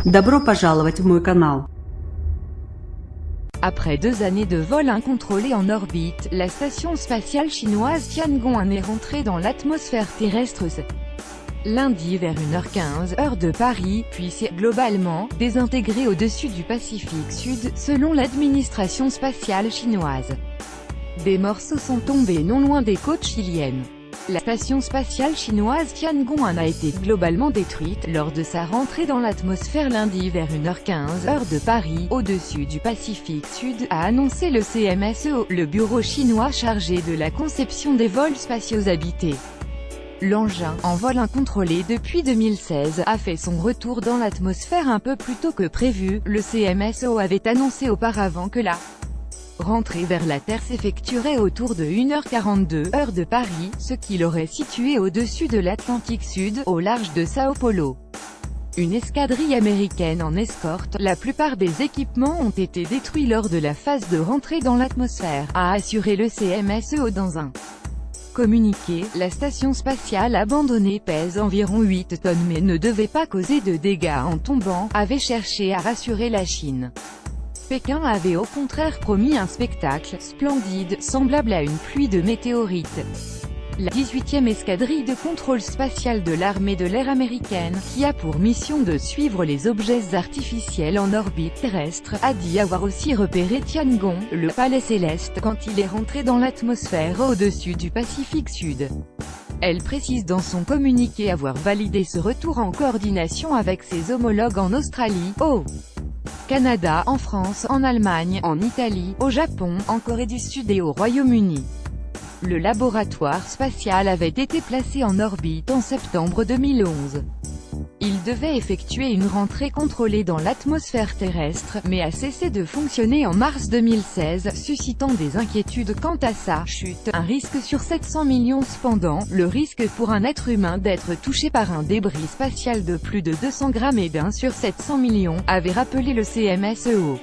Добро пожаловать в мой канал. Après 2 années de vol incontrôlé en orbite, la station spatiale chinoise Tiangong est rentrée dans l'atmosphère terrestre ce lundi vers 1h15, heure de Paris, puis s'est globalement désintégrée au-dessus du Pacifique Sud, selon l'administration spatiale chinoise. Des morceaux sont tombés non loin des côtes chiliennes. La station spatiale chinoise Tiangong a été globalement détruite lors de sa rentrée dans l'atmosphère lundi vers 1h15 heure de Paris, au-dessus du Pacifique Sud, a annoncé le CMSEO, le bureau chinois chargé de la conception des vols spatiaux habités. L'engin, en vol incontrôlé depuis 2016, a fait son retour dans l'atmosphère un peu plus tôt que prévu. Le CMSEO avait annoncé auparavant que la rentrée vers la Terre s'effectuerait autour de 1h42 heure de Paris, ce qui l'aurait situé au-dessus de l'Atlantique Sud, au large de Sao Paulo. Une escadrille américaine en escorte, la plupart des équipements ont été détruits lors de la phase de rentrée dans l'atmosphère, a assuré le CMSEO dans un communiqué. La station spatiale abandonnée pèse environ 8 tonnes mais ne devait pas causer de dégâts en tombant, avait cherché à rassurer la Chine. Pékin avait au contraire promis un spectacle splendide, semblable à une pluie de météorites. La 18e escadrille de contrôle spatial de l'armée de l'air américaine, qui a pour mission de suivre les objets artificiels en orbite terrestre, a dit avoir aussi repéré Tiangong, le palais céleste, quand il est rentré dans l'atmosphère au-dessus du Pacifique Sud. Elle précise dans son communiqué avoir validé ce retour en coordination avec ses homologues en Australie, au Canada, en France, en Allemagne, en Italie, au Japon, en Corée du Sud et au Royaume-Uni. Le laboratoire spatial avait été placé en orbite en septembre 2011. Il devait effectuer une rentrée contrôlée dans l'atmosphère terrestre, mais a cessé de fonctionner en mars 2016, suscitant des inquiétudes quant à sa chute, un risque sur 700 millions. Cependant, le risque pour un être humain d'être touché par un débris spatial de plus de 200 grammes est d'1 sur 700 millions, avait rappelé le CMSEO.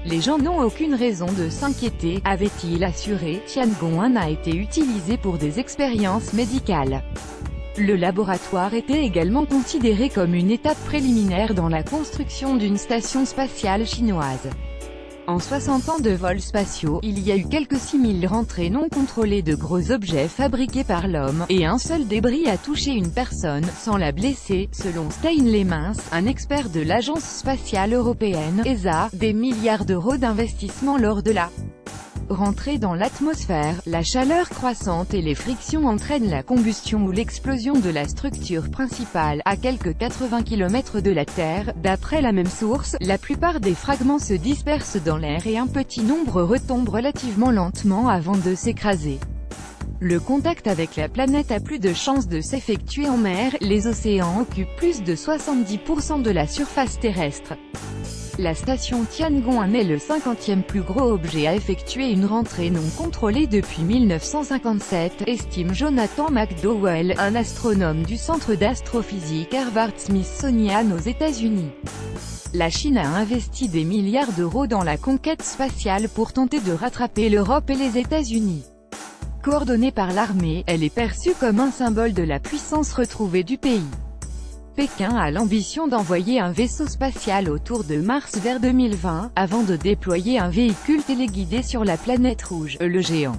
Les gens n'ont aucune raison de s'inquiéter, avait-il assuré. Tiangong a été utilisé pour des expériences médicales. Le laboratoire était également considéré comme une étape préliminaire dans la construction d'une station spatiale chinoise. En 60 ans de vols spatiaux, il y a eu quelques 6000 rentrées non contrôlées de gros objets fabriqués par l'homme, et un seul débris a touché une personne, sans la blesser, selon Stanley Mintz, un expert de l'Agence spatiale européenne, ESA. Des milliards d'euros d'investissement lors de la rentrée dans l'atmosphère, la chaleur croissante et les frictions entraînent la combustion ou l'explosion de la structure principale, à quelques 80 km de la Terre. D'après la même source, la plupart des fragments se dispersent dans l'air et un petit nombre retombent relativement lentement avant de s'écraser. Le contact avec la planète a plus de chances de s'effectuer en mer, les océans occupent plus de 70% de la surface terrestre. La station Tiangong est le 50e plus gros objet à effectuer une rentrée non contrôlée depuis 1957, estime Jonathan McDowell, un astronome du Centre d'astrophysique Harvard-Smithsonian aux États-Unis. La Chine a investi des milliards d'euros dans la conquête spatiale pour tenter de rattraper l'Europe et les États-Unis. Coordonnée par l'armée, elle est perçue comme un symbole de la puissance retrouvée du pays. Pékin a l'ambition d'envoyer un vaisseau spatial autour de Mars vers 2020, avant de déployer un véhicule téléguidé sur la planète rouge. Le géant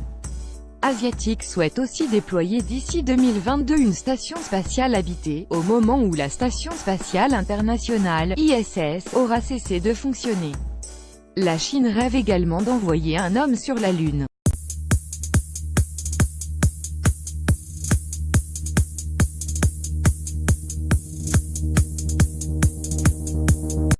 asiatique souhaite aussi déployer d'ici 2022 une station spatiale habitée, au moment où la Station spatiale internationale, ISS, aura cessé de fonctionner. La Chine rêve également d'envoyer un homme sur la Lune.